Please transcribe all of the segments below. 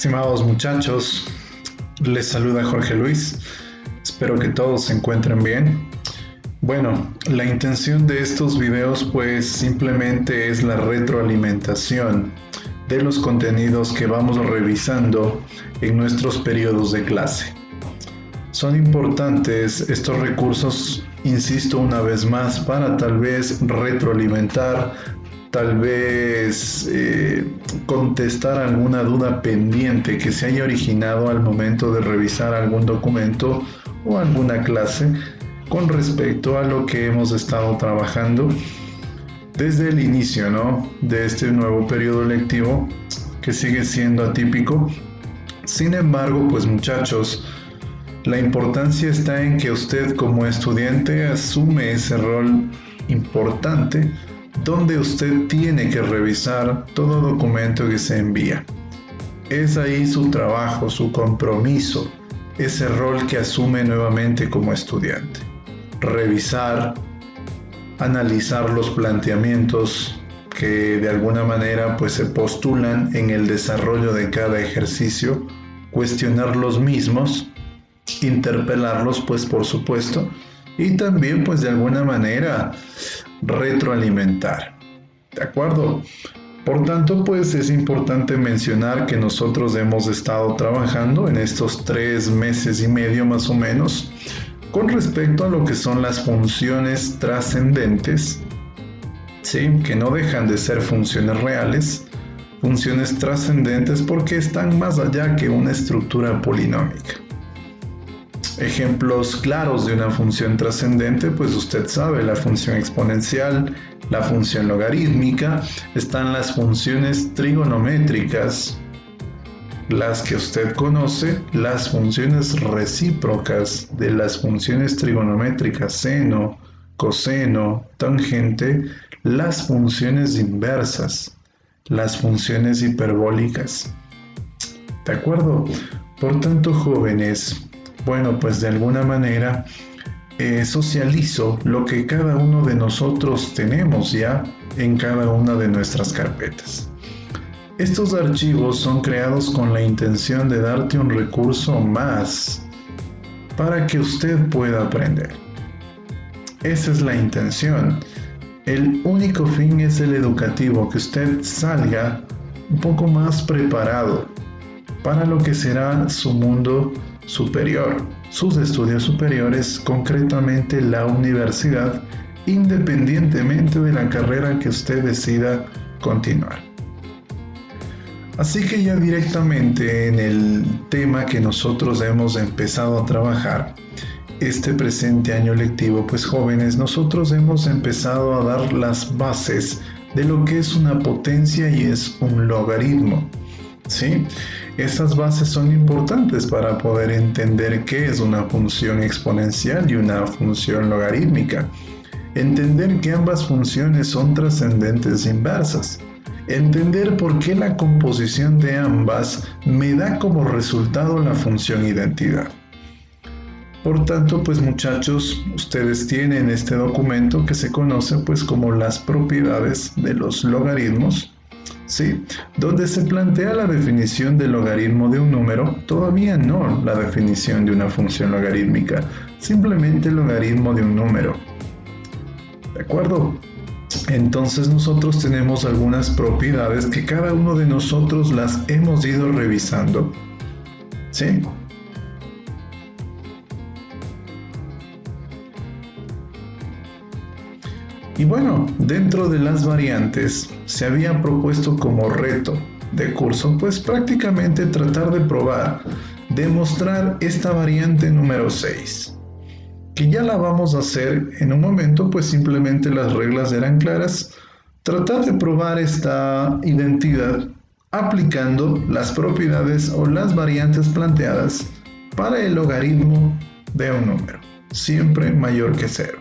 Estimados muchachos, les saluda Jorge Luis. Espero que todos se encuentren bien. Bueno, la intención de estos videos pues simplemente es la retroalimentación de los contenidos que vamos revisando en nuestros periodos de clase. Son importantes estos recursos, insisto una vez más, para tal vez retroalimentar, tal vez contestar alguna duda pendiente que se haya originado al momento de revisar algún documento o alguna clase con respecto a lo que hemos estado trabajando desde el inicio, de este nuevo periodo lectivo que sigue siendo atípico. Sin embargo, pues muchachos, la importancia está en que usted como estudiante asume ese rol importante donde usted tiene que revisar todo documento que se envía. Es ahí su trabajo, su compromiso, ese rol que asume nuevamente como estudiante. Revisar, analizar los planteamientos que de alguna manera pues se postulan en el desarrollo de cada ejercicio, cuestionar los mismos, interpelarlos pues por supuesto, y también pues de alguna manera retroalimentar. ¿De acuerdo? Por tanto, pues es importante mencionar que nosotros hemos estado trabajando en estos 3 meses y medio más o menos con respecto a lo que son las funciones trascendentes, ¿sí? Que no dejan de ser funciones reales, funciones trascendentes porque están más allá que una estructura polinómica. Ejemplos claros de una función trascendente, pues usted sabe, la función exponencial, la función logarítmica, están las funciones trigonométricas, las que usted conoce, las funciones recíprocas de las funciones trigonométricas, seno, coseno, tangente, las funciones inversas, las funciones hiperbólicas. ¿De acuerdo? Por tanto, jóvenes, bueno, pues de alguna manera socializo lo que cada uno de nosotros tenemos ya en cada una de nuestras carpetas. Estos archivos son creados con la intención de darte un recurso más para que usted pueda aprender. Esa es la intención. El único fin es el educativo, que usted salga un poco más preparado para lo que será su mundo superior, sus estudios superiores, concretamente la universidad, independientemente de la carrera que usted decida continuar. Así que ya directamente en el tema que nosotros hemos empezado a trabajar, este presente año lectivo, pues jóvenes, nosotros hemos empezado a dar las bases de lo que es una potencia y es un logaritmo, ¿sí? Estas bases son importantes para poder entender qué es una función exponencial y una función logarítmica. Entender que ambas funciones son trascendentes inversas. Entender por qué la composición de ambas me da como resultado la función identidad. Por tanto, pues muchachos, ustedes tienen este documento que se conoce pues como las propiedades de los logaritmos, ¿sí? Donde se plantea la definición del logaritmo de un número, todavía no la definición de una función logarítmica, simplemente el logaritmo de un número. ¿De acuerdo? Entonces nosotros tenemos algunas propiedades que cada uno de nosotros las hemos ido revisando, ¿sí? Y bueno, dentro de las variantes se había propuesto como reto de curso, pues prácticamente tratar de probar, demostrar esta variante número 6, que ya la vamos a hacer en un momento, pues simplemente las reglas eran claras, tratar de probar esta identidad aplicando las propiedades o las variantes planteadas para el logaritmo de un número, siempre mayor que 0.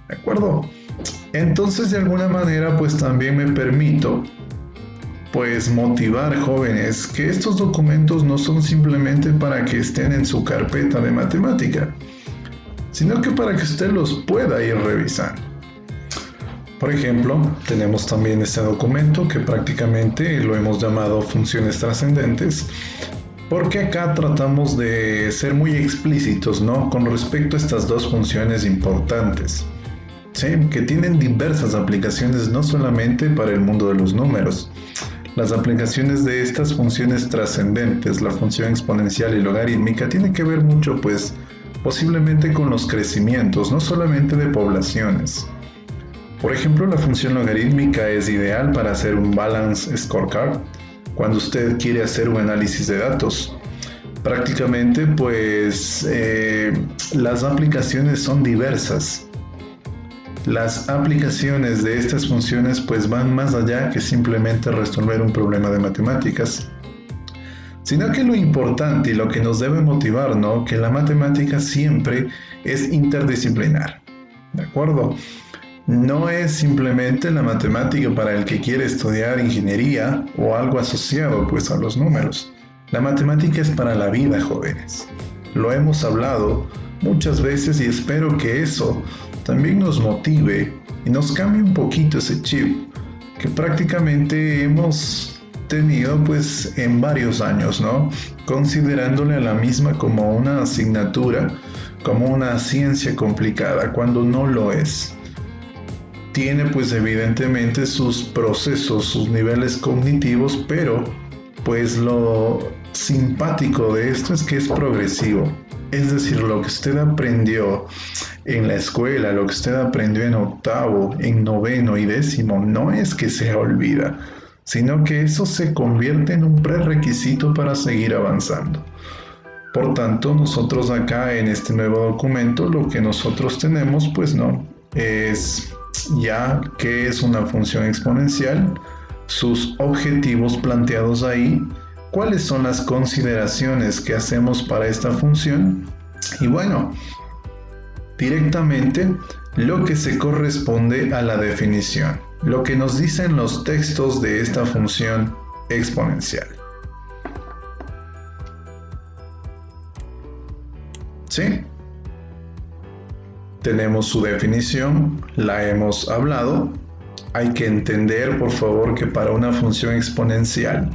¿De acuerdo? Entonces, de alguna manera, pues también me permito, pues motivar jóvenes que estos documentos no son simplemente para que estén en su carpeta de matemática, sino que para que usted los pueda ir revisando. Por ejemplo, tenemos también este documento que prácticamente lo hemos llamado funciones trascendentes, porque acá tratamos de ser muy explícitos, ¿no? Con respecto a estas dos funciones importantes, ¿sí? Que tienen diversas aplicaciones, no solamente para el mundo de los números. Las aplicaciones de estas funciones trascendentes, la función exponencial y logarítmica, tienen que ver mucho, pues, posiblemente con los crecimientos, no solamente de poblaciones. Por ejemplo, la función logarítmica es ideal para hacer un balance scorecard cuando usted quiere hacer un análisis de datos. Prácticamente, pues, las aplicaciones son diversas. Las aplicaciones de estas funciones pues van más allá que simplemente resolver un problema de matemáticas, sino que lo importante y lo que nos debe motivar, ¿no? Que la matemática siempre es interdisciplinar, ¿de acuerdo? No es simplemente la matemática para el que quiere estudiar ingeniería o algo asociado pues a los números. La matemática es para la vida, jóvenes. Lo hemos hablado muchas veces y espero que eso también nos motive y nos cambie un poquito ese chip que prácticamente hemos tenido pues en varios años, ¿no? Considerándole a la misma como una asignatura, como una ciencia complicada, cuando no lo es. Tiene pues evidentemente sus procesos, sus niveles cognitivos, pero pues lo simpático de esto es que es progresivo. Es decir, lo que usted aprendió en la escuela, lo que usted aprendió en octavo, en noveno y décimo, no es que se olvida, sino que eso se convierte en un prerequisito para seguir avanzando. Por tanto, nosotros acá en este nuevo documento, lo que nosotros tenemos, pues no, es ya qué es una función exponencial, sus objetivos planteados ahí, cuáles son las consideraciones que hacemos para esta función y bueno, directamente lo que se corresponde a la definición, lo que nos dicen los textos de esta función exponencial. ¿Sí? Tenemos su definición, la hemos hablado. Hay que entender, por favor, que para una función exponencial,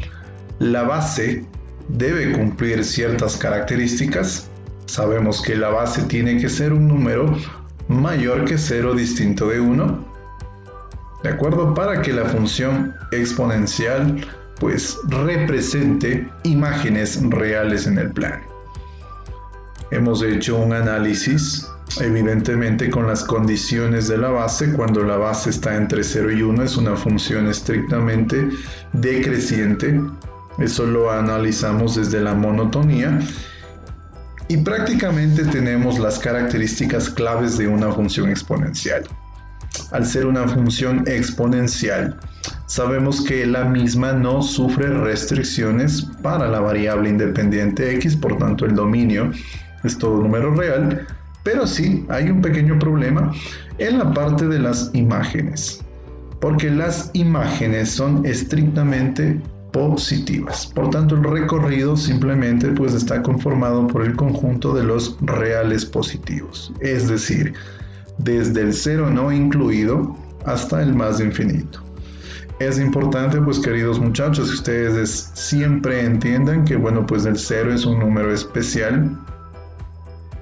la base debe cumplir ciertas características. Sabemos que la base tiene que ser un número mayor que 0 distinto de 1, ¿de acuerdo? Para que la función exponencial pues represente imágenes reales en el plano. Hemos hecho un análisis evidentemente con las condiciones de la base. Cuando la base está entre 0 y 1 es una función estrictamente decreciente. Eso lo analizamos desde la monotonía y prácticamente tenemos las características claves de una función exponencial. Al ser una función exponencial, sabemos que la misma no sufre restricciones para la variable independiente x, por tanto el dominio es todo número real, pero sí hay un pequeño problema en la parte de las imágenes, porque las imágenes son estrictamente positivas. Por tanto, el recorrido simplemente pues está conformado por el conjunto de los reales positivos, es decir, desde el 0 no incluido hasta el más infinito. Es importante, pues queridos muchachos, que ustedes siempre entiendan que bueno, pues el 0 es un número especial,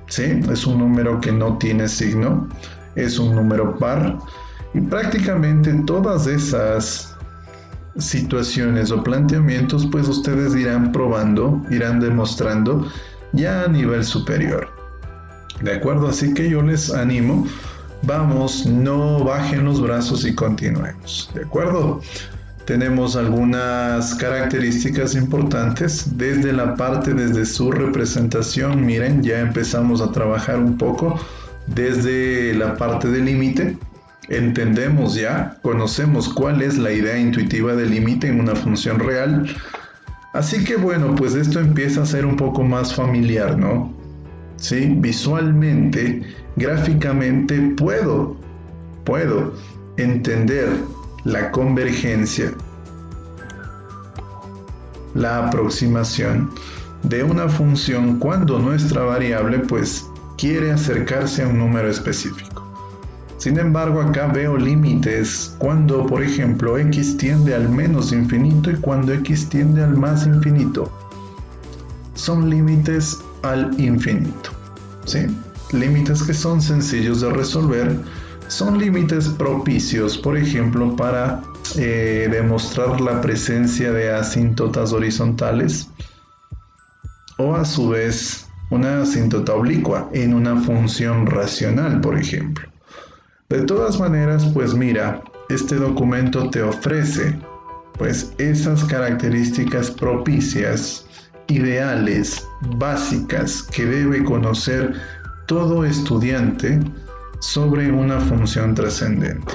¿sí? Es un número que no tiene signo, es un número par y prácticamente todas esas situaciones o planteamientos pues ustedes irán probando, irán demostrando ya a nivel superior, ¿de acuerdo? Así que yo les animo, vamos, no bajen los brazos y continuemos, ¿de acuerdo? Tenemos algunas características importantes desde la parte, desde su representación. Miren, ya empezamos a trabajar un poco desde la parte del límite. Entendemos ya, conocemos cuál es la idea intuitiva del límite en una función real. Así que bueno, pues esto empieza a ser un poco más familiar, ¿no? Sí, visualmente, gráficamente puedo entender la convergencia, la aproximación de una función cuando nuestra variable pues quiere acercarse a un número específico. Sin embargo, acá veo límites cuando, por ejemplo, x tiende al menos infinito y cuando x tiende al más infinito. Son límites al infinito, ¿sí? Límites que son sencillos de resolver, son límites propicios, por ejemplo, para demostrar la presencia de asíntotas horizontales o a su vez una asíntota oblicua en una función racional, por ejemplo. De todas maneras, pues mira, este documento te ofrece pues esas características propicias, ideales, básicas que debe conocer todo estudiante sobre una función trascendente.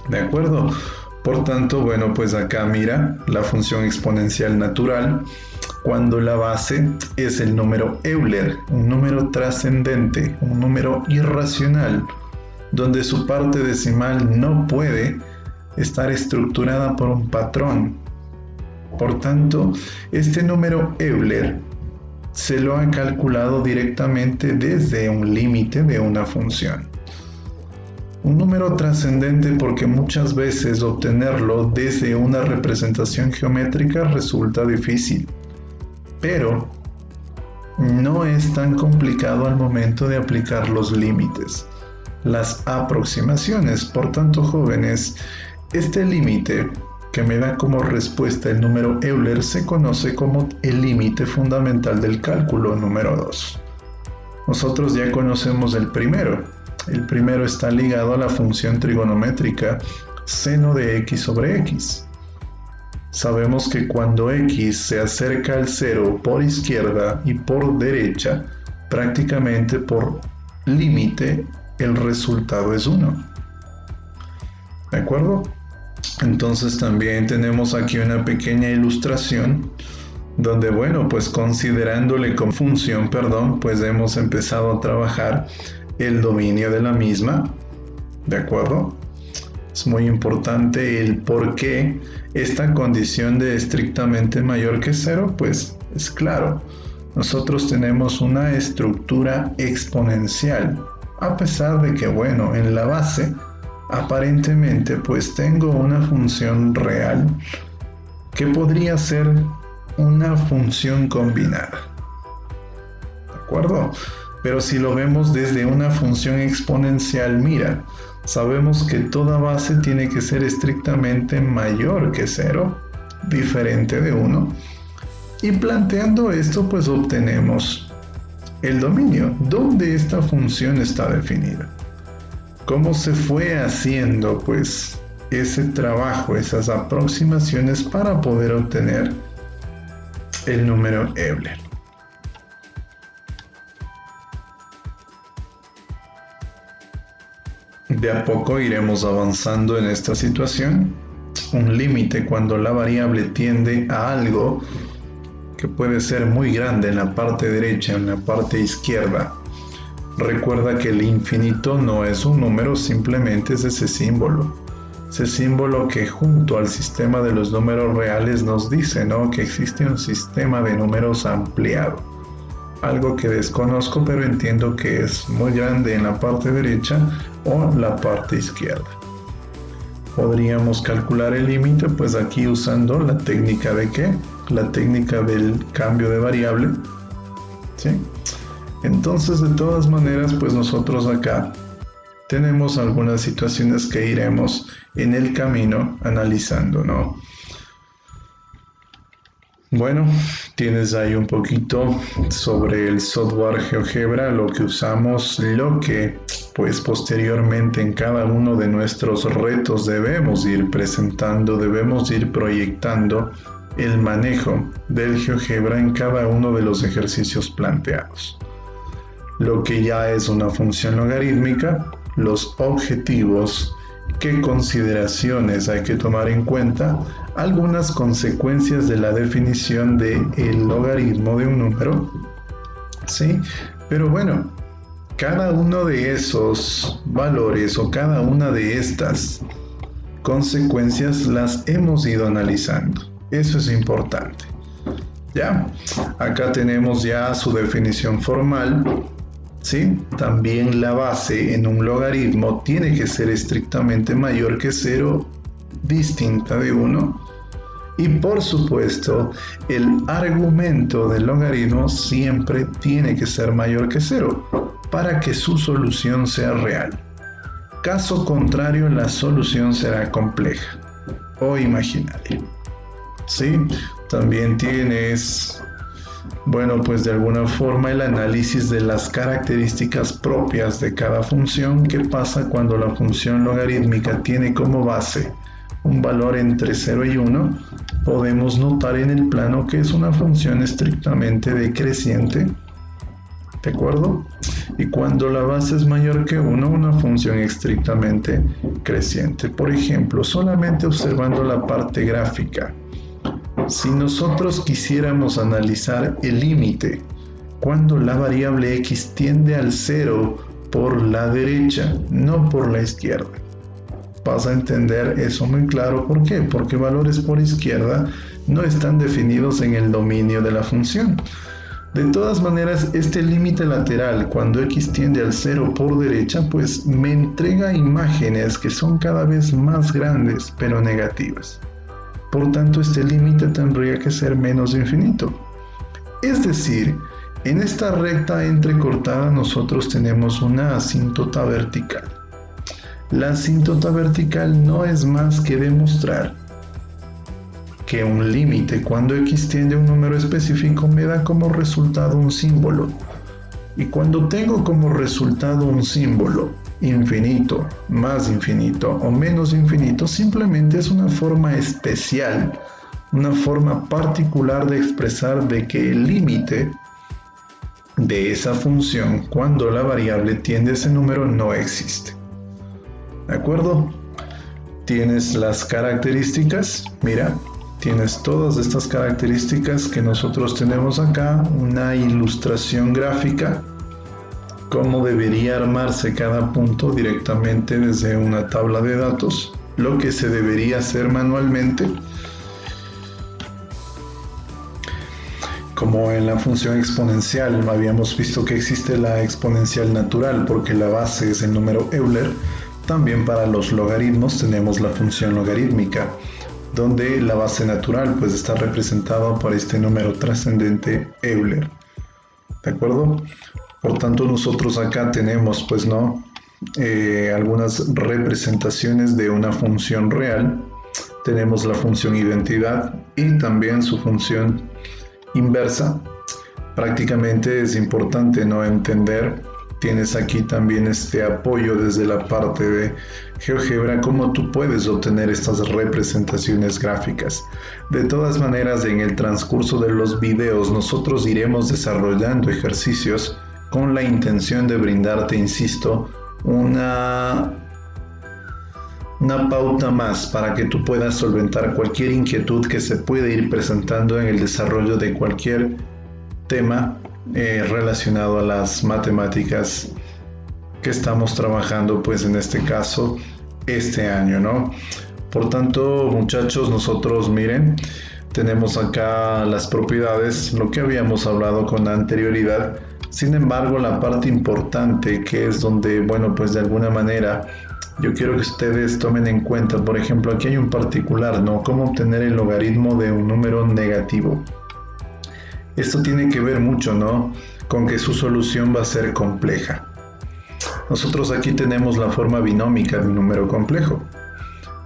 ¿De acuerdo? Por tanto, bueno, pues acá mira la función exponencial natural cuando la base es el número Euler, un número trascendente, un número irracional, donde su parte decimal no puede estar estructurada por un patrón. Por tanto, este número Euler se lo ha calculado directamente desde un límite de una función. Un número trascendente porque muchas veces obtenerlo desde una representación geométrica resulta difícil, pero no es tan complicado al momento de aplicar los límites, las aproximaciones. Por tanto, jóvenes, este límite que me da como respuesta el número Euler se conoce como el límite fundamental del cálculo número 2. Nosotros ya conocemos el primero. El primero está ligado a la función trigonométrica seno de x sobre x. Sabemos que cuando x se acerca al cero por izquierda y por derecha, prácticamente por límite, el resultado es 1. ¿De acuerdo? Entonces también tenemos aquí una pequeña ilustración donde, bueno, pues considerándole como función, pues hemos empezado a trabajar el dominio de la misma. ¿De acuerdo? Es muy importante el por qué esta condición de estrictamente mayor que 0, pues es claro. Nosotros tenemos una estructura exponencial, a pesar de que, bueno, en la base, aparentemente, pues tengo una función real que podría ser una función combinada. ¿De acuerdo? Pero si lo vemos desde una función exponencial, mira, sabemos que toda base tiene que ser estrictamente mayor que 0, diferente de 1. Y planteando esto, pues obtenemos el dominio, donde esta función está definida. ¿Cómo se fue haciendo, pues, ese trabajo, esas aproximaciones para poder obtener el número Euler? De a poco iremos avanzando en esta situación. Un límite cuando la variable tiende a algo que puede ser muy grande en la parte derecha, en la parte izquierda. Recuerda que el infinito no es un número, simplemente es ese símbolo. Ese símbolo que junto al sistema de los números reales nos dice, ¿no?, que existe un sistema de números ampliado. Algo que desconozco, pero entiendo que es muy grande en la parte derecha o la parte izquierda. Podríamos calcular el límite, pues aquí usando la técnica de ¿qué? La técnica del cambio de variable, ¿sí? Entonces, de todas maneras, pues nosotros acá tenemos algunas situaciones que iremos en el camino analizando, ¿no? Bueno, tienes ahí un poquito sobre el software GeoGebra, lo que usamos, lo que pues posteriormente en cada uno de nuestros retos debemos ir presentando, debemos ir proyectando el manejo del GeoGebra en cada uno de los ejercicios planteados. Lo que ya es una función logarítmica, los objetivos, qué consideraciones hay que tomar en cuenta, algunas consecuencias de la definición del logaritmo de un número, ¿sí? Pero bueno, cada uno de esos valores o cada una de estas consecuencias las hemos ido analizando. Eso es importante. ¿Ya? Acá tenemos ya su definición formal. ¿sí? También la base en un logaritmo tiene que ser estrictamente mayor que 0, distinta de 1. Y por supuesto, el argumento del logaritmo siempre tiene que ser mayor que 0 para que su solución sea real. Caso contrario, la solución será compleja o imaginaria. ¿Sí? También tienes, bueno, pues de alguna forma el análisis de las características propias de cada función. ¿Qué pasa cuando la función logarítmica tiene como base un valor entre 0 y 1? Podemos notar en el plano que es una función estrictamente decreciente, ¿de acuerdo? Y cuando la base es mayor que 1, una función estrictamente creciente. Por ejemplo, solamente observando la parte gráfica, si nosotros quisiéramos analizar el límite cuando la variable x tiende al 0 por la derecha, no por la izquierda, vas a entender eso muy claro. ¿Por qué? Porque valores por izquierda no están definidos en el dominio de la función. De todas maneras, este límite lateral, cuando x tiende al 0 por derecha, pues me entrega imágenes que son cada vez más grandes, pero negativas. Por tanto, este límite tendría que ser menos infinito. Es decir, en esta recta entrecortada nosotros tenemos una asíntota vertical. La asíntota vertical no es más que demostrar que un límite cuando x tiende a un número específico me da como resultado un símbolo. Y cuando tengo como resultado un símbolo infinito, más infinito o menos infinito, simplemente es una forma especial, una forma particular de expresar de que el límite de esa función cuando la variable tiende a ese número no existe. ¿De acuerdo? Tienes las características, mira, tienes todas estas características que nosotros tenemos acá, una ilustración gráfica, cómo debería armarse cada punto directamente desde una tabla de datos, lo que se debería hacer manualmente, como en la función exponencial. Habíamos visto que existe la exponencial natural porque la base es el número Euler. También para los logaritmos tenemos la función logarítmica, donde la base natural pues está representada por este número trascendente Euler. ¿De acuerdo? Por tanto, nosotros acá tenemos pues algunas representaciones de una función real. Tenemos la función identidad y también su función inversa. Prácticamente es importante entender. Tienes aquí también este apoyo desde la parte de GeoGebra, cómo tú puedes obtener estas representaciones gráficas. De todas maneras, en el transcurso de los videos nosotros iremos desarrollando ejercicios con la intención de brindarte, insisto, una pauta más para que tú puedas solventar cualquier inquietud que se puede ir presentando en el desarrollo de cualquier tema relacionado a las matemáticas que estamos trabajando, pues en este caso, este año, ¿no? Por tanto, muchachos, nosotros, miren, tenemos acá las propiedades, lo que habíamos hablado con anterioridad. Sin embargo, la parte importante, que es donde, bueno, pues de alguna manera yo quiero que ustedes tomen en cuenta, por ejemplo, aquí hay un particular, ¿no? Cómo obtener el logaritmo de un número negativo. Esto tiene que ver mucho, ¿no?, con que su solución va a ser compleja. Nosotros aquí tenemos la forma binómica de un número complejo,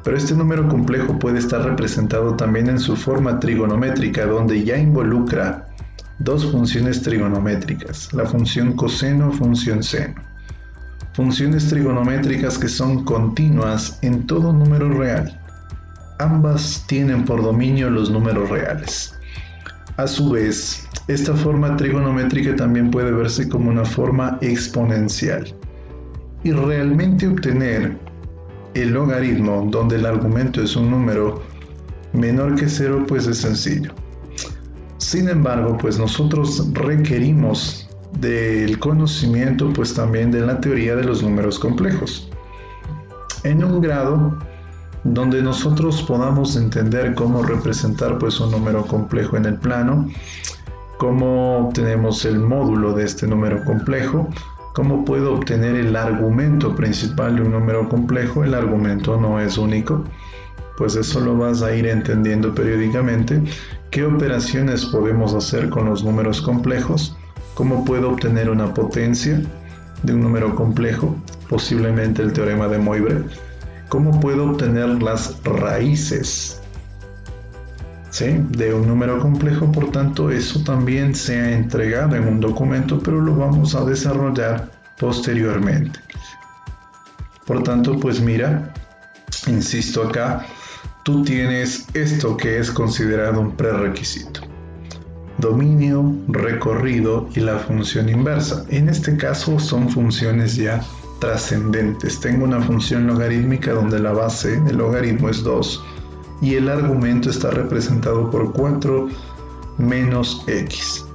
pero este número complejo puede estar representado también en su forma trigonométrica, donde ya involucra dos funciones trigonométricas, la función coseno, función seno. Funciones trigonométricas que son continuas en todo número real. Ambas tienen por dominio los números reales. A su vez, esta forma trigonométrica también puede verse como una forma exponencial. Y realmente obtener el logaritmo donde el argumento es un número menor que 0, pues es sencillo. Sin embargo, pues nosotros requerimos del conocimiento, pues también de la teoría de los números complejos, en un grado donde nosotros podamos entender cómo representar pues un número complejo en el plano, cómo obtenemos el módulo de este número complejo, ¿Cómo puedo obtener el argumento principal de un número complejo? El argumento no es único, pues eso lo vas a ir entendiendo periódicamente. ¿Qué operaciones podemos hacer con los números complejos? ¿Cómo puedo obtener una potencia de un número complejo? Posiblemente el teorema de Moivre. ¿Cómo puedo obtener las raíces, ¿sí?, de un número complejo? Por tanto, eso también se ha entregado en un documento, pero lo vamos a desarrollar posteriormente. Por tanto, pues mira, insisto acá, tú tienes esto que es considerado un prerequisito: dominio, recorrido y la función inversa. En este caso son funciones ya trascendentes. Tengo una función logarítmica donde la base del logaritmo es 2 y el argumento está representado por 4 menos x.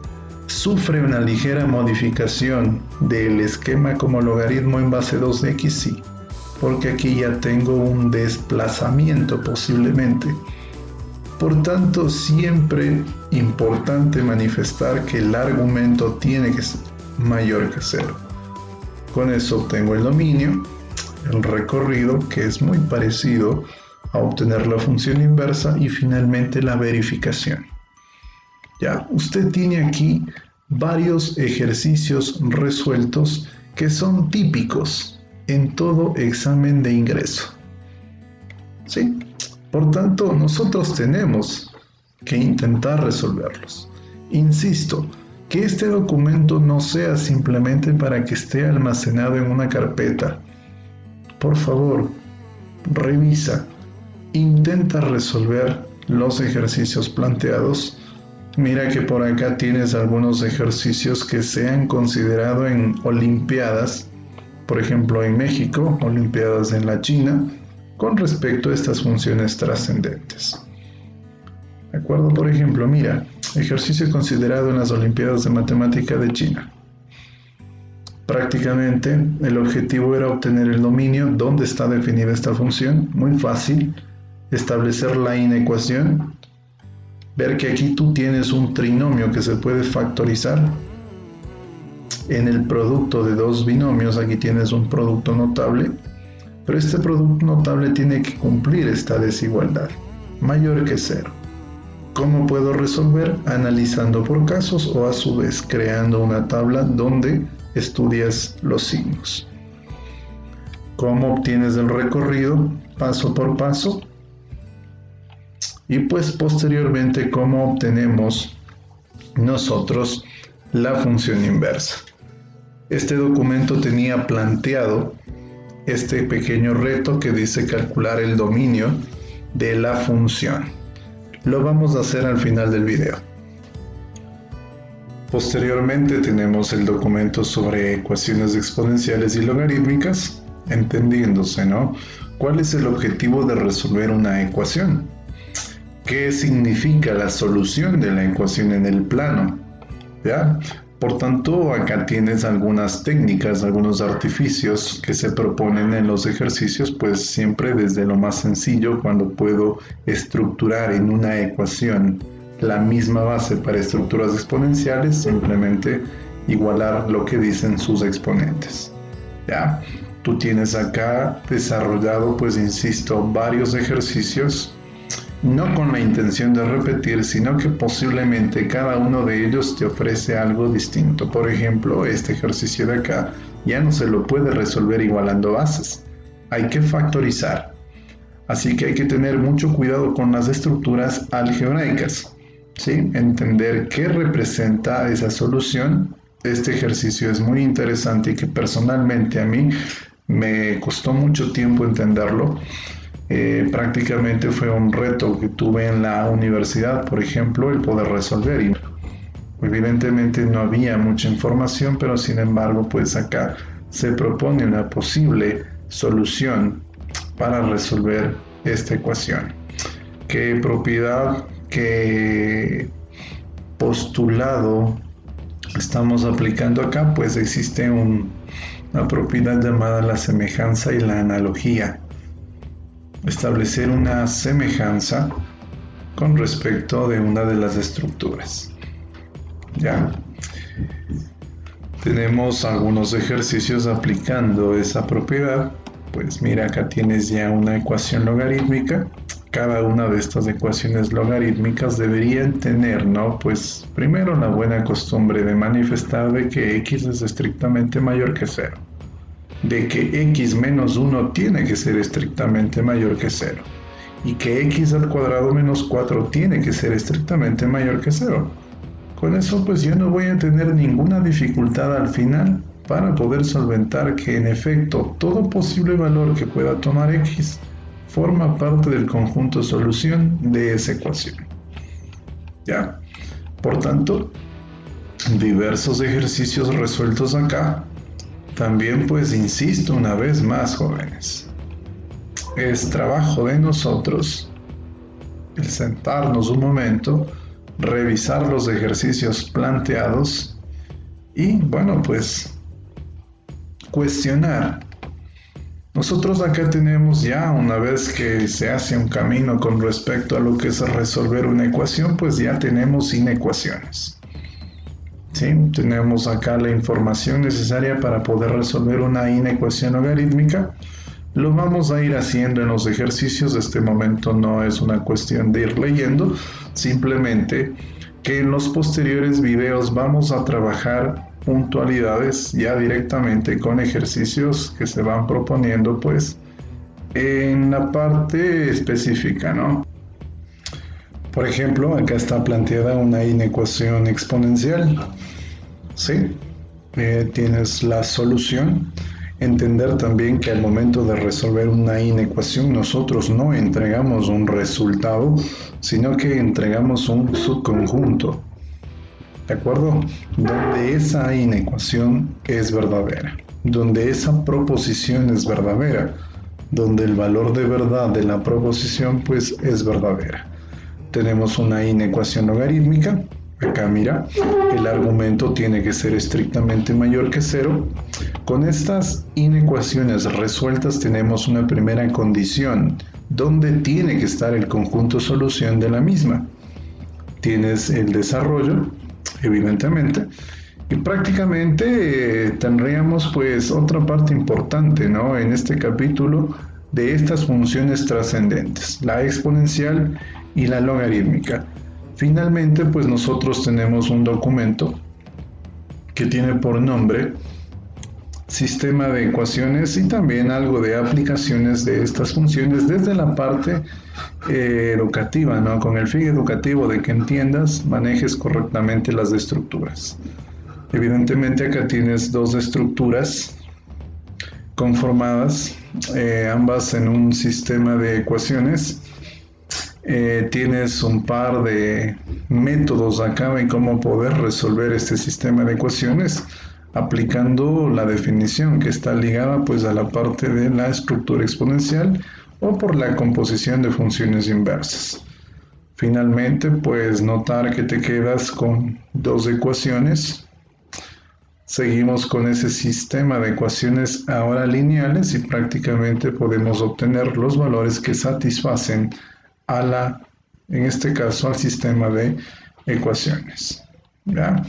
¿Sufre una ligera modificación del esquema como logaritmo en base 2 de x? Sí, porque aquí ya tengo un desplazamiento posiblemente. Por tanto, siempre importante manifestar que el argumento tiene que ser mayor que 0. Con eso obtengo el dominio, el recorrido, que es muy parecido a obtener la función inversa, y finalmente la verificación. Ya, usted tiene aquí varios ejercicios resueltos que son típicos en todo examen de ingreso. ¿Sí? Por tanto, nosotros tenemos que intentar resolverlos. Insisto, que este documento no sea simplemente para que esté almacenado en una carpeta. Por favor, revisa, intenta resolver los ejercicios planteados. Mira que por acá tienes algunos ejercicios que se han considerado en olimpiadas, por ejemplo en México, olimpiadas en la China, con respecto a estas funciones trascendentes. ¿De acuerdo? Por ejemplo, mira, ejercicio considerado en las Olimpiadas de Matemática de China. Prácticamente el objetivo era obtener el dominio. ¿Dónde está definida esta función? Muy fácil. Establecer la inecuación. Ver que aquí tú tienes un trinomio que se puede factorizar. En el producto de dos binomios, aquí tienes un producto notable. Pero este producto notable tiene que cumplir esta desigualdad, mayor que 0. ¿Cómo puedo resolver? Analizando por casos o a su vez creando una tabla donde estudias los signos. ¿Cómo obtienes el recorrido? Paso por paso. Y pues posteriormente, ¿cómo obtenemos nosotros la función inversa? Este documento tenía planteado este pequeño reto que dice calcular el dominio de la función. Lo vamos a hacer al final del video. Posteriormente tenemos el documento sobre ecuaciones exponenciales y logarítmicas, entendiéndose, ¿no? ¿Cuál es el objetivo de resolver una ecuación? ¿Qué significa la solución de la ecuación en el plano? ¿Ya? Por tanto, acá tienes algunas técnicas, algunos artificios que se proponen en los ejercicios, pues siempre desde lo más sencillo, cuando puedo estructurar en una ecuación la misma base para estructuras exponenciales, simplemente igualar lo que dicen sus exponentes. ¿Ya? Tú tienes acá desarrollado, pues insisto, varios ejercicios, no con la intención de repetir, sino que posiblemente cada uno de ellos te ofrece algo distinto. Por ejemplo, este ejercicio de acá ya no se lo puede resolver igualando bases. Hay que factorizar. Así que hay que tener mucho cuidado con las estructuras algebraicas, ¿sí? Entender qué representa esa solución. Este ejercicio es muy interesante y que personalmente a mí me costó mucho tiempo entenderlo. Prácticamente fue un reto que tuve en la universidad, por ejemplo, el poder resolver, y evidentemente no había mucha información, pero sin embargo, pues acá se propone una posible solución para resolver esta ecuación. ¿Qué propiedad, qué postulado estamos aplicando acá? Pues existe una propiedad llamada la semejanza y la analogía. Establecer una semejanza con respecto de una de las estructuras. ¿Ya? Tenemos algunos ejercicios aplicando esa propiedad. Pues mira, acá tienes ya una ecuación logarítmica. Cada una de estas ecuaciones logarítmicas deberían tener, ¿no? Pues primero la buena costumbre de manifestar de que x es estrictamente mayor que 0. De que x menos 1 tiene que ser estrictamente mayor que 0. Y que x al cuadrado menos 4 tiene que ser estrictamente mayor que 0. Con eso pues yo no voy a tener ninguna dificultad al final para poder solventar que en efecto todo posible valor que pueda tomar x forma parte del conjunto solución de esa ecuación. ¿Ya? Por tanto, diversos ejercicios resueltos acá. También pues insisto una vez más, jóvenes, es trabajo de nosotros el sentarnos un momento, revisar los ejercicios planteados y bueno pues cuestionar. Nosotros acá tenemos ya, una vez que se hace un camino con respecto a lo que es resolver una ecuación, pues ya tenemos inecuaciones. ¿Sí? Tenemos acá la información necesaria para poder resolver una inecuación logarítmica. Lo vamos a ir haciendo en los ejercicios. De este momento no es una cuestión de ir leyendo, simplemente que en los posteriores videos vamos a trabajar puntualidades ya directamente con ejercicios que se van proponiendo pues en la parte específica, ¿no? Por ejemplo, acá está planteada una inecuación exponencial, ¿sí? Tienes la solución. Entender también que al momento de resolver una inecuación nosotros no entregamos un resultado, sino que entregamos un subconjunto, ¿de acuerdo? Donde esa inecuación es verdadera, donde esa proposición es verdadera, donde el valor de verdad de la proposición pues es verdadera. Tenemos una inecuación logarítmica. Acá mira, el argumento tiene que ser estrictamente mayor que 0. Con estas inecuaciones resueltas tenemos una primera condición, donde tiene que estar el conjunto solución de la misma. Tienes el desarrollo, evidentemente, y prácticamente tendríamos pues otra parte importante, ¿no? En este capítulo de estas funciones trascendentes, la exponencial y la logarítmica. Finalmente, pues nosotros tenemos un documento que tiene por nombre sistema de ecuaciones y también algo de aplicaciones de estas funciones desde la parte educativa, ¿no? Con el fin educativo de que entiendas, manejes correctamente las estructuras. Evidentemente acá tienes dos estructuras conformadas, ambas en un sistema de ecuaciones. Tienes un par de métodos acá en cómo poder resolver este sistema de ecuaciones aplicando la definición que está ligada pues a la parte de la estructura exponencial o por la composición de funciones inversas. Finalmente pues notar que te quedas con dos ecuaciones. Seguimos con ese sistema de ecuaciones ahora lineales y prácticamente podemos obtener los valores que satisfacen en este caso al sistema de ecuaciones. ¿Ya?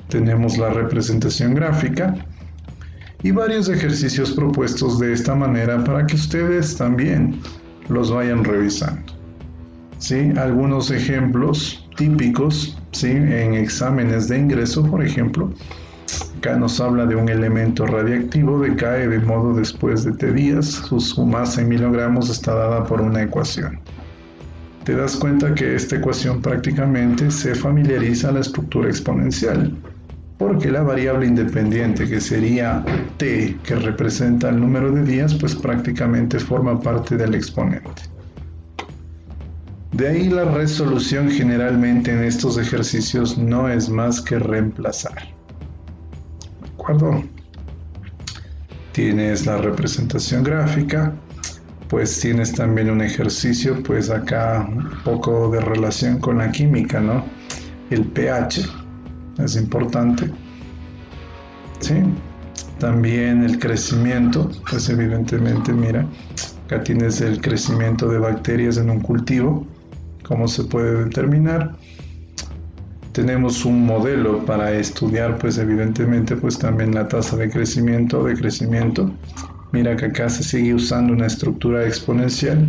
Tenemos la representación gráfica y varios ejercicios propuestos de esta manera para que ustedes también los vayan revisando. ¿Sí? Algunos ejemplos típicos, ¿sí? En exámenes de ingreso, por ejemplo, acá nos habla de un elemento radiactivo, decae de modo después de T días, su masa en milogramos está dada por una ecuación. Te das cuenta que esta ecuación prácticamente se familiariza a la estructura exponencial, porque la variable independiente, que sería t, que representa el número de días, pues prácticamente forma parte del exponente. De ahí la resolución generalmente en estos ejercicios no es más que reemplazar. ¿De acuerdo? Tienes la representación gráfica. Pues tienes también un ejercicio, pues acá un poco de relación con la química, ¿no? El pH es importante, ¿sí? También el crecimiento, pues evidentemente, mira, acá tienes el crecimiento de bacterias en un cultivo, cómo se puede determinar. tenemos un modelo para estudiar, pues evidentemente, pues también la tasa de crecimiento, Mira que acá se sigue usando una estructura exponencial.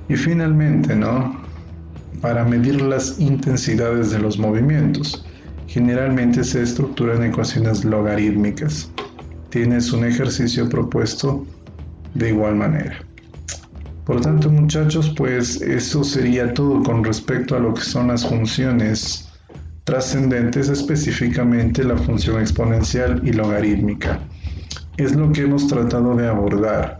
Y finalmente, ¿no? Para medir las intensidades de los movimientos, generalmente se estructuran ecuaciones logarítmicas. Tienes un ejercicio propuesto de igual manera. Por tanto, muchachos, pues eso sería todo con respecto a lo que son las funciones trascendentes, específicamente la función exponencial y logarítmica. Es lo que hemos tratado de abordar.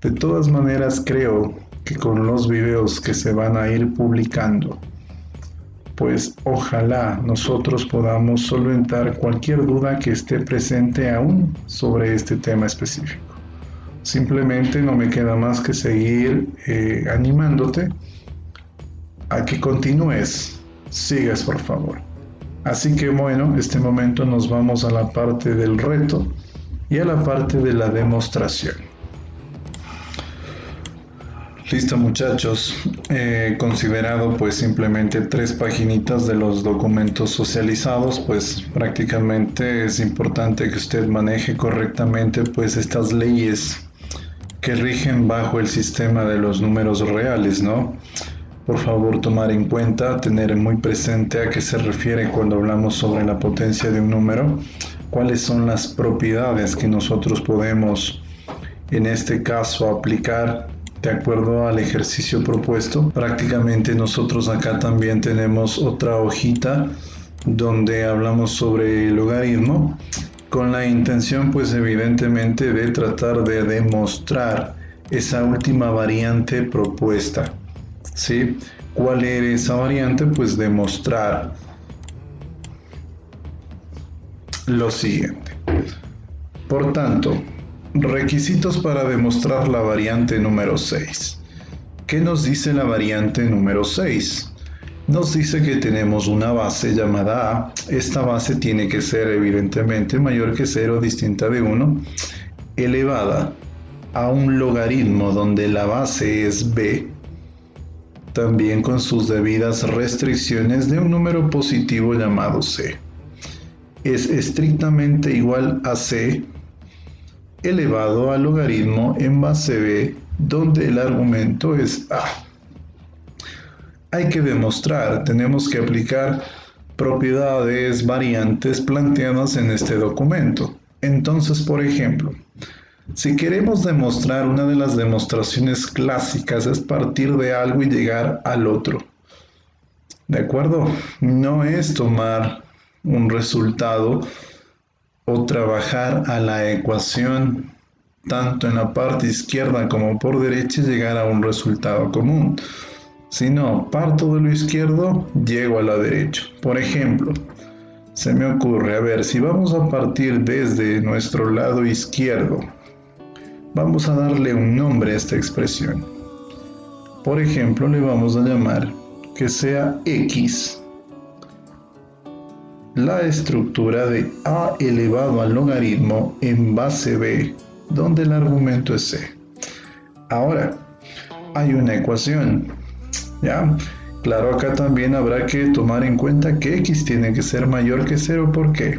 De todas maneras, creo que con los videos que se van a ir publicando, pues ojalá nosotros podamos solventar cualquier duda que esté presente aún sobre este tema específico. Simplemente no me queda más que seguir animándote a que continúes, sigas por favor. Así que bueno, este momento nos vamos a la parte del reto y a la parte de la demostración. Listo muchachos, he considerado pues simplemente 3 paginitas de los documentos socializados, pues prácticamente es importante que usted maneje correctamente pues estas leyes que rigen bajo el sistema de los números reales, ¿no? Por favor tomar en cuenta, tener muy presente a qué se refiere cuando hablamos sobre la potencia de un número, cuáles son las propiedades que nosotros podemos en este caso aplicar de acuerdo al ejercicio propuesto. Prácticamente nosotros acá también tenemos otra hojita donde hablamos sobre el logaritmo con la intención pues evidentemente de tratar de demostrar esa última variante propuesta, ¿sí? ¿Cuál era esa variante? Pues demostrar lo siguiente. Por tanto, requisitos para demostrar la variante número 6. ¿Qué nos dice la variante número 6? Nos dice que tenemos una base llamada A. Esta base tiene que ser evidentemente mayor que 0, distinta de 1, elevada a un logaritmo donde la base es B, también con sus debidas restricciones de un número positivo llamado C. Es estrictamente igual a C elevado al logaritmo en base B, donde el argumento es A. Hay que demostrar, tenemos que aplicar propiedades variantes planteadas en este documento. Entonces, por ejemplo, si queremos demostrar, una de las demostraciones clásicas es partir de algo y llegar al otro. ¿De acuerdo? No es tomar un resultado o trabajar a la ecuación tanto en la parte izquierda como por derecha y llegar a un resultado común. Si no, parto de lo izquierdo, llego a la derecha. Por ejemplo, se me ocurre, a ver, si vamos a partir desde nuestro lado izquierdo, vamos a darle un nombre a esta expresión. Por ejemplo, le vamos a llamar que sea X, la estructura de A elevado al logaritmo en base B, donde el argumento es C. Ahora, hay una ecuación, ¿ya? Claro, acá también habrá que tomar en cuenta que X tiene que ser mayor que 0. ¿Por qué?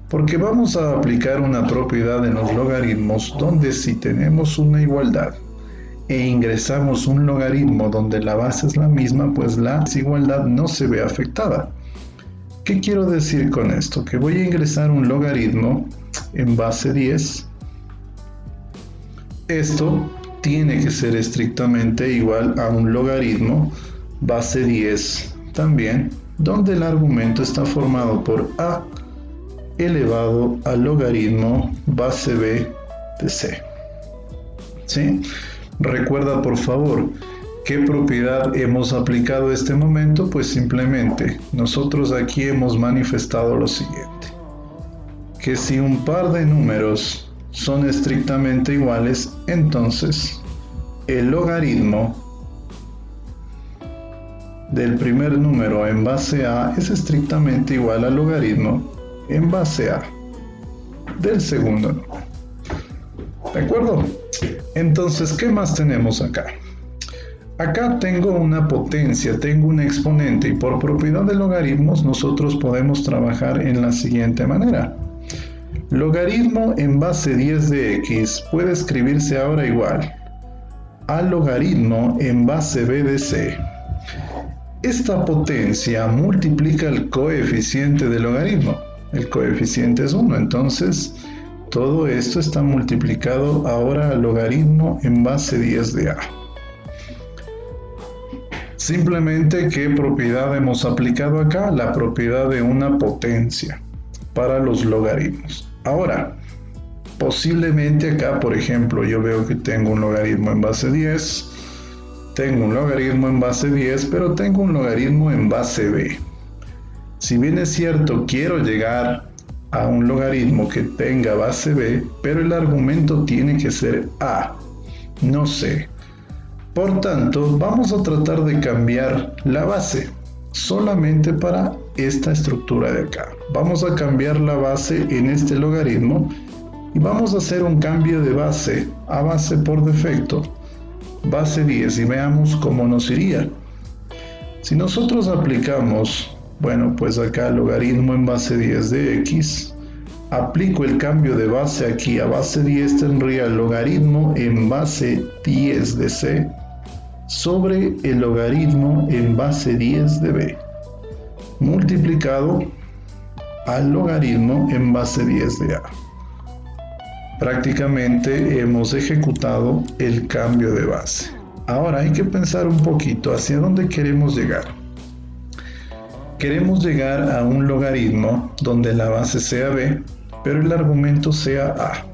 Porque vamos a aplicar una propiedad en los logaritmos donde si tenemos una igualdad e ingresamos un logaritmo donde la base es la misma, pues la desigualdad no se ve afectada. ¿Qué quiero decir con esto? Que voy a ingresar un logaritmo en base 10. Esto tiene que ser estrictamente igual a un logaritmo base 10 también, donde el argumento está formado por A elevado al logaritmo base B de C. ¿Sí? Recuerda por favor, ¿qué propiedad hemos aplicado a este momento? Pues simplemente nosotros aquí hemos manifestado lo siguiente, que si un par de números son estrictamente iguales, entonces el logaritmo del primer número en base A es estrictamente igual al logaritmo en base A del segundo número. ¿De acuerdo? Entonces, ¿qué más tenemos acá? Acá tengo una potencia, tengo un exponente y por propiedad de logaritmos nosotros podemos trabajar en la siguiente manera. Logaritmo en base 10 de x puede escribirse ahora igual a logaritmo en base b de c. Esta potencia multiplica el coeficiente del logaritmo. El coeficiente es 1, entonces todo esto está multiplicado ahora a logaritmo en base 10 de a. Simplemente, ¿qué propiedad hemos aplicado acá? La propiedad de una potencia para los logaritmos. Ahora, posiblemente acá, por ejemplo, yo veo que tengo un logaritmo en base 10, tengo un logaritmo en base 10, pero tengo un logaritmo en base b. Si bien es cierto, quiero llegar a un logaritmo que tenga base b, pero el argumento tiene que ser a, no c. Por tanto, vamos a tratar de cambiar la base solamente para esta estructura de acá. Vamos a cambiar la base en este logaritmo y vamos a hacer un cambio de base a base por defecto, base 10, y veamos cómo nos iría. Si nosotros aplicamos, bueno, pues acá logaritmo en base 10 de x, aplico el cambio de base aquí a base 10, tendría logaritmo en base 10 de c sobre el logaritmo en base 10 de b, multiplicado al logaritmo en base 10 de a. Prácticamente hemos ejecutado el cambio de base. Ahora hay que pensar un poquito hacia dónde queremos llegar. Queremos llegar a un logaritmo donde la base sea b, pero el argumento sea a.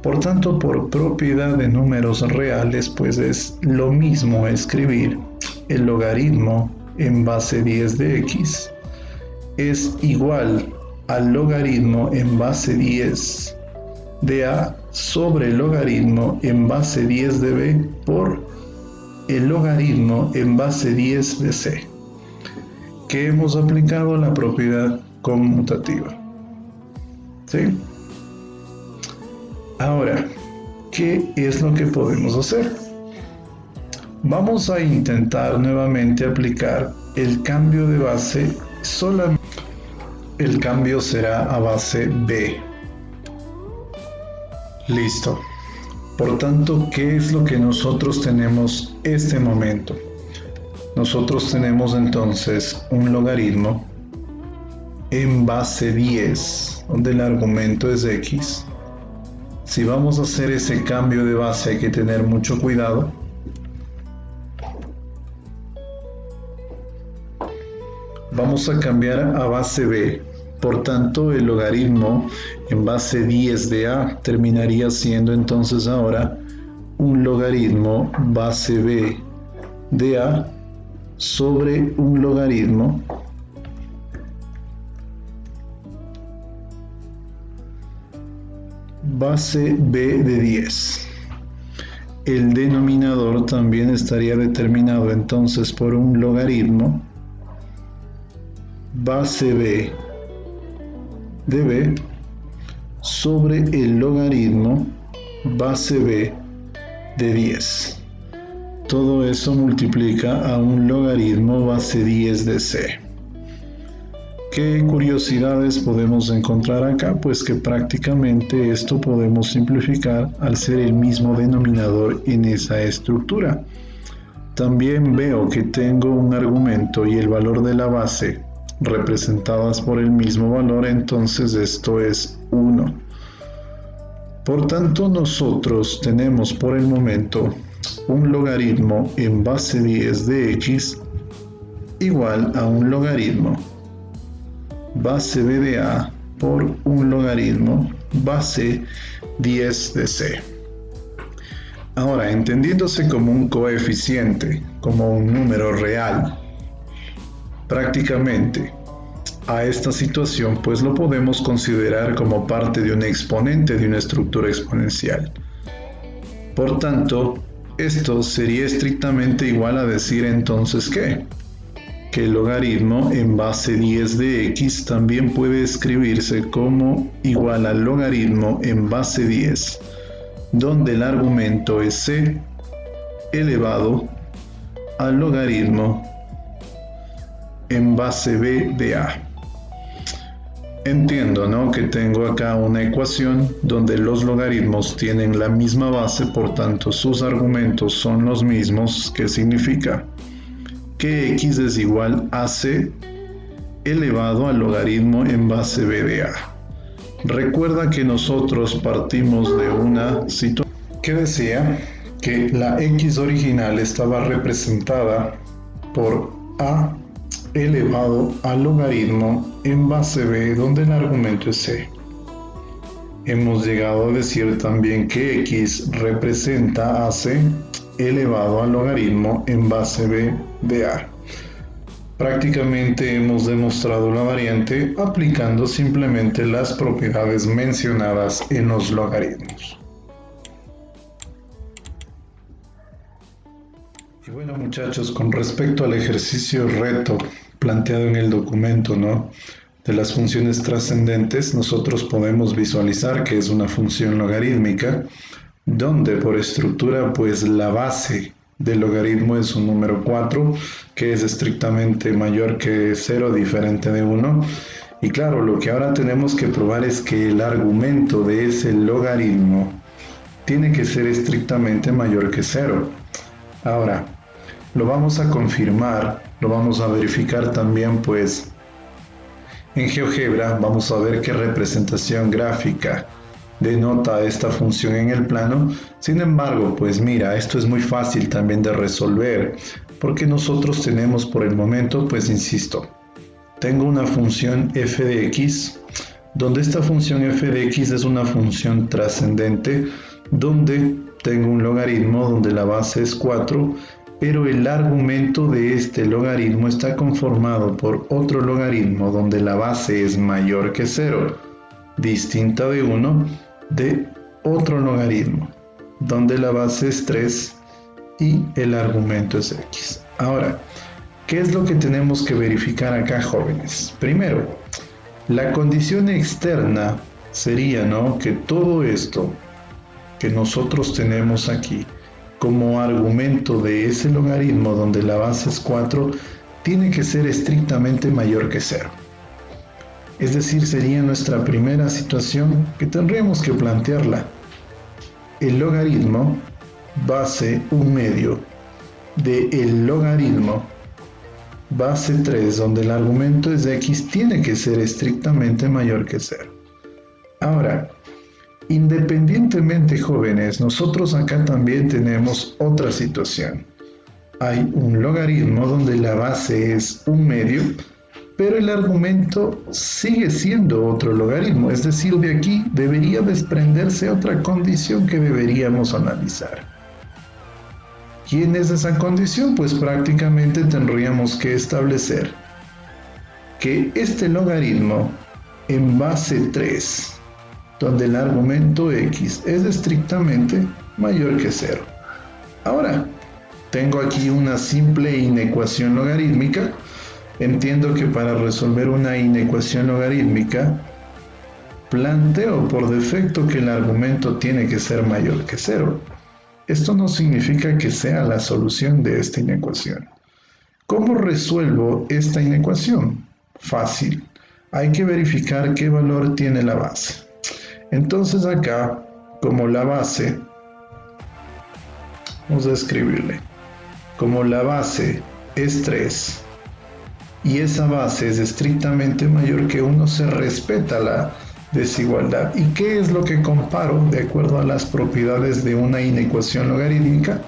Por tanto, por propiedad de números reales, pues es lo mismo escribir el logaritmo en base 10 de x es igual al logaritmo en base 10 de a sobre el logaritmo en base 10 de b por el logaritmo en base 10 de c, que hemos aplicado la propiedad conmutativa. ¿Sí? Ahora, ¿qué es lo que podemos hacer? Vamos a intentar nuevamente aplicar el cambio de base, solamente el cambio será a base b. Listo. Por tanto, ¿qué es lo que nosotros tenemos este momento? Nosotros tenemos entonces un logaritmo en base 10, donde el argumento es x. Si vamos a hacer ese cambio de base hay que tener mucho cuidado. Vamos a cambiar a base b. Por tanto, el logaritmo en base 10 de a terminaría siendo entonces ahora un logaritmo base b de a sobre un logaritmo base b de 10. El denominador también estaría determinado entonces por un logaritmo base b de b sobre el logaritmo base b de 10. Todo eso multiplica a un logaritmo base 10 de c. ¿Qué curiosidades podemos encontrar acá? Pues que prácticamente esto podemos simplificar al ser el mismo denominador en esa estructura. También veo que tengo un argumento y el valor de la base representadas por el mismo valor, entonces esto es 1. Por tanto, nosotros tenemos por el momento un logaritmo en base 10 de x igual a un logaritmo base b de a por un logaritmo base 10 de c. Ahora, entendiéndose como un coeficiente, como un número real, prácticamente a esta situación pues lo podemos considerar como parte de un exponente de una estructura exponencial. Por tanto, esto sería estrictamente igual a decir entonces que el logaritmo en base 10 de x también puede escribirse como igual al logaritmo en base 10, donde el argumento es c elevado al logaritmo en base b de a. Entiendo, ¿no?, que tengo acá una ecuación donde los logaritmos tienen la misma base, por tanto sus argumentos son los mismos, que significa que x es igual a c elevado al logaritmo en base b de a. Recuerda que nosotros partimos de una situación que decía que la x original estaba representada por a elevado al logaritmo en base b, donde el argumento es c. Hemos llegado a decir también que x representa a c elevado al logaritmo en base b de a. Prácticamente hemos demostrado la variante aplicando simplemente las propiedades mencionadas en los logaritmos. Y bueno, muchachos, con respecto al ejercicio reto planteado en el documento, ¿no?, de las funciones trascendentes, nosotros podemos visualizar que es una función logarítmica donde por estructura pues la base del logaritmo es un número 4 que es estrictamente mayor que 0, diferente de 1. Y claro, lo que ahora tenemos que probar es que el argumento de ese logaritmo tiene que ser estrictamente mayor que 0. Ahora, lo vamos a confirmar, lo vamos a verificar también pues en GeoGebra. Vamos a ver qué representación gráfica denota esta función en el plano. Sin embargo, pues mira, esto es muy fácil también de resolver, porque nosotros tenemos por el momento, pues insisto, tengo una función f de x, donde esta función f de x es una función trascendente, donde tengo un logaritmo donde la base es 4, pero el argumento de este logaritmo está conformado por otro logaritmo donde la base es mayor que 0, distinta de 1, de otro logaritmo donde la base es 3 y el argumento es x. Ahora, ¿qué es lo que tenemos que verificar acá, jóvenes? Primero, la condición externa sería, ¿no?, que todo esto que nosotros tenemos aquí como argumento de ese logaritmo donde la base es 4 tiene que ser estrictamente mayor que 0. Es decir, sería nuestra primera situación que tendríamos que plantearla. El logaritmo base 1/2 del logaritmo base 3, donde el argumento es x, tiene que ser estrictamente mayor que 0. Ahora, independientemente, jóvenes, nosotros acá también tenemos otra situación. Hay un logaritmo donde la base es 1/2, pero el argumento sigue siendo otro logaritmo. Es decir, de aquí debería desprenderse otra condición que deberíamos analizar. ¿Quién es esa condición? Pues prácticamente tendríamos que establecer que este logaritmo en base 3, donde el argumento x es estrictamente mayor que 0. Ahora, tengo aquí una simple inecuación logarítmica. Entiendo que para resolver una inecuación logarítmica, planteo por defecto que el argumento tiene que ser mayor que 0. Esto no significa que sea la solución de esta inecuación. ¿Cómo resuelvo esta inecuación? Fácil. Hay que verificar qué valor tiene la base. Entonces acá, como la base, vamos a escribirle, como la base es 3, y esa base es estrictamente mayor que 1, se respeta la desigualdad. ¿Y qué es lo que comparo de acuerdo a las propiedades de una inecuación logarítmica?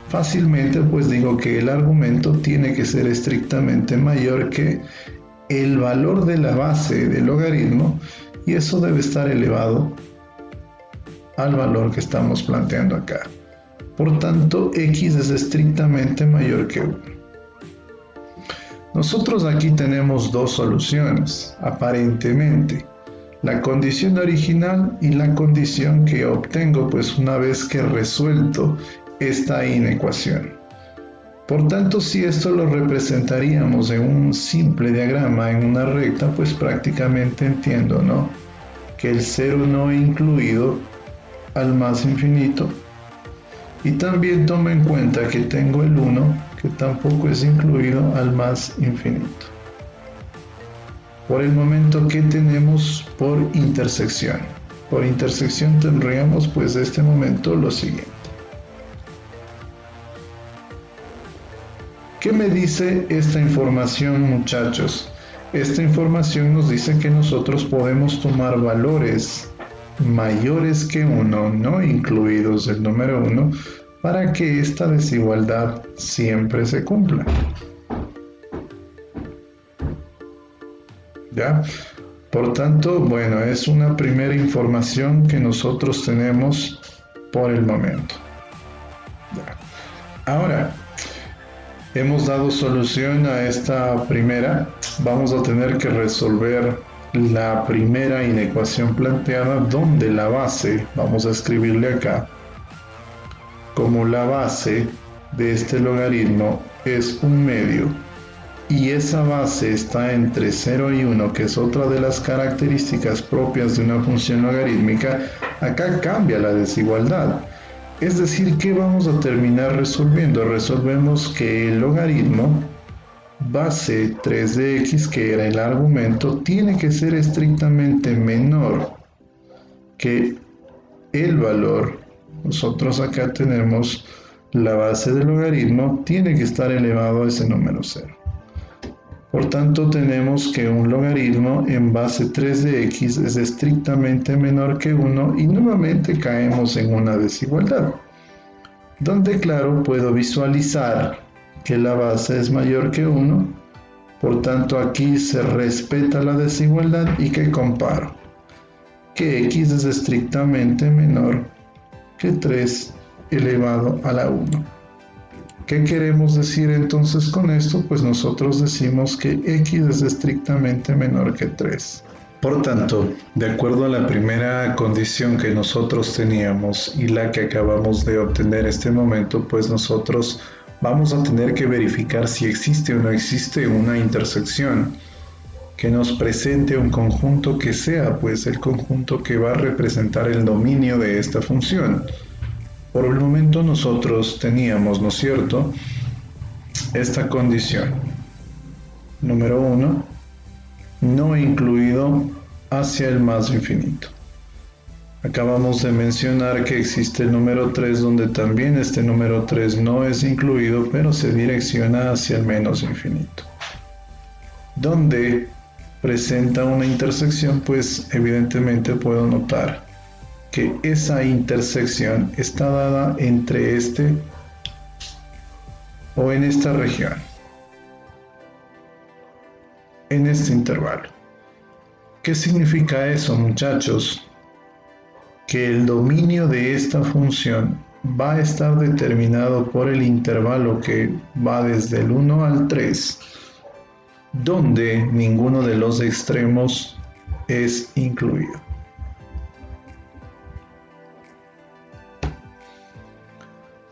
Fácilmente pues digo que el argumento tiene que ser estrictamente mayor que el valor de la base del logaritmo, y eso debe estar elevado al valor que estamos planteando acá. Por tanto, x es estrictamente mayor que 1. Nosotros aquí tenemos dos soluciones, aparentemente. La condición original y la condición que obtengo pues una vez que he resuelto esta inecuación. Por tanto, si esto lo representaríamos en un simple diagrama, en una recta, pues prácticamente entiendo, ¿no?, que el 0 no he incluido al más infinito. Y también tomo en cuenta que tengo el 1 que tampoco es incluido al más infinito. Por el momento, ¿qué tenemos por intersección? Por intersección tendríamos pues de este momento lo siguiente. ¿Qué me dice esta información, muchachos? Esta información nos dice que nosotros podemos tomar valores mayores que 1, no incluidos el número 1, para que esta desigualdad siempre se cumpla. ¿Ya? Por tanto, bueno, es una primera información que nosotros tenemos por el momento. ¿Ya? Ahora, hemos dado solución a esta primera. Vamos a tener que resolver la primera inecuación planteada, donde la base, vamos a escribirle acá, como la base de este logaritmo es 1/2 y esa base está entre 0 y 1, que es otra de las características propias de una función logarítmica, acá cambia la desigualdad. Es decir, ¿qué vamos a terminar resolviendo? Resolvemos que el logaritmo base 3 de x, que era el argumento, tiene que ser estrictamente menor que el valor. Nosotros acá tenemos la base del logaritmo, tiene que estar elevado a ese número 0. Por tanto, tenemos que un logaritmo en base 3 de x es estrictamente menor que 1 y nuevamente caemos en una desigualdad, donde claro, puedo visualizar que la base es mayor que 1, por tanto aquí se respeta la desigualdad y que comparo que x es estrictamente menor que 3 elevado a la 1. ¿Qué queremos decir entonces con esto? Pues nosotros decimos que x es estrictamente menor que 3. Por tanto, de acuerdo a la primera condición que nosotros teníamos y la que acabamos de obtener en este momento, pues nosotros vamos a tener que verificar si existe o no existe una intersección que nos presente un conjunto que sea pues el conjunto que va a representar el dominio de esta función. Por el momento nosotros teníamos, ¿no es cierto?, esta condición. Número 1, no incluido hacia el más infinito. Acabamos de mencionar que existe el número 3, donde también este número 3 no es incluido, pero se direcciona hacia el menos infinito. Donde presenta una intersección, pues evidentemente puedo notar que esa intersección está dada entre este o en esta región, en este intervalo. ¿Qué significa eso, muchachos? Que el dominio de esta función va a estar determinado por el intervalo que va desde el 1 al 3, donde ninguno de los extremos es incluido.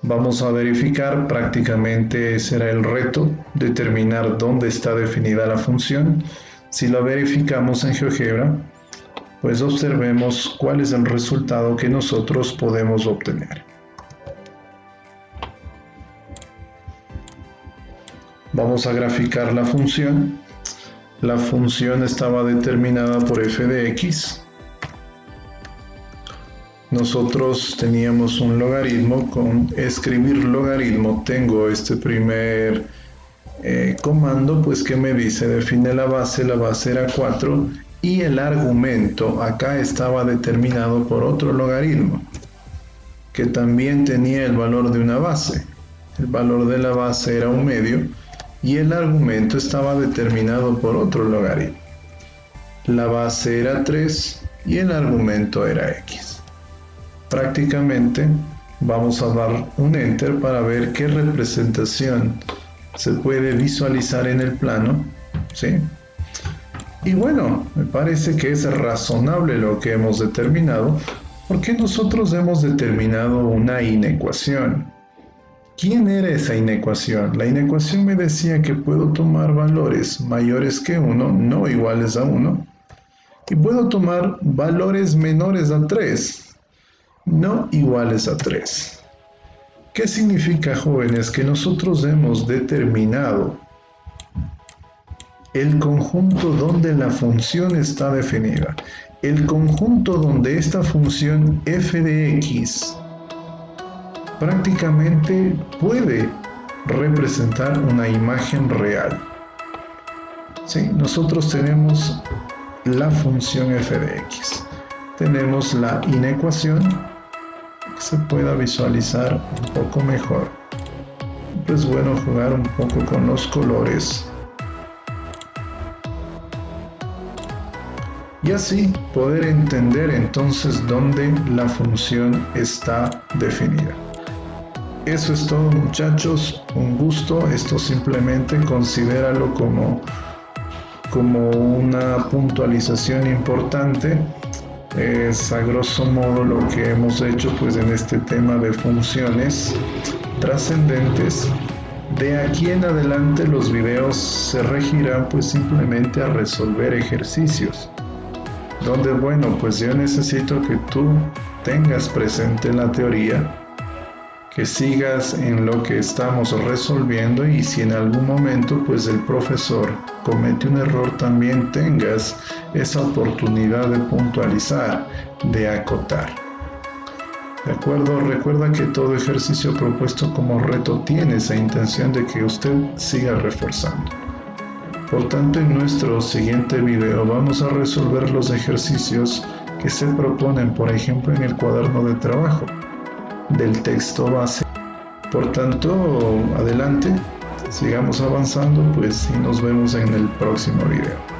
Vamos a verificar, prácticamente será el reto, determinar dónde está definida la función. Si la verificamos en GeoGebra, pues observemos cuál es el resultado que nosotros podemos obtener. Vamos a graficar la función. La función estaba determinada por f de x. Nosotros teníamos un logaritmo. Con escribir logaritmo tengo este primer comando, pues que me dice, define la base era 4 y el argumento acá estaba determinado por otro logaritmo que también tenía el valor de una base. El valor de la base era 1/2 y el argumento estaba determinado por otro logaritmo. La base era 3 y el argumento era x. Prácticamente vamos a dar un enter para ver qué representación se puede visualizar en el plano, ¿sí? Y bueno, me parece que es razonable lo que hemos determinado, porque nosotros hemos determinado una inecuación. ¿Quién era esa inecuación? La inecuación me decía que puedo tomar valores mayores que 1, no iguales a 1, y puedo tomar valores menores a 3, no iguales a 3. ¿Qué significa, jóvenes? Que nosotros hemos determinado el conjunto donde la función está definida. El conjunto donde esta función f de x prácticamente puede representar una imagen real. ¿Sí? Nosotros tenemos la función f de x. Tenemos la inecuación que se pueda visualizar un poco mejor. Es bueno jugar un poco con los colores. Y así poder entender entonces dónde la función está definida. Eso es todo, muchachos, un gusto. Esto simplemente considéralo como una puntualización importante. Es a grosso modo lo que hemos hecho pues en este tema de funciones trascendentes. De aquí en adelante los videos se regirán pues simplemente a resolver ejercicios, donde bueno, pues yo necesito que tú tengas presente la teoría, que sigas en lo que estamos resolviendo, y si en algún momento pues el profesor comete un error, también tengas esa oportunidad de puntualizar, de acotar. ¿De acuerdo? Recuerda que todo ejercicio propuesto como reto tiene esa intención de que usted siga reforzando. Por tanto, en nuestro siguiente video vamos a resolver los ejercicios que se proponen, por ejemplo, en el cuaderno de trabajo del texto base. Por tanto, adelante, sigamos avanzando, pues, y nos vemos en el próximo video.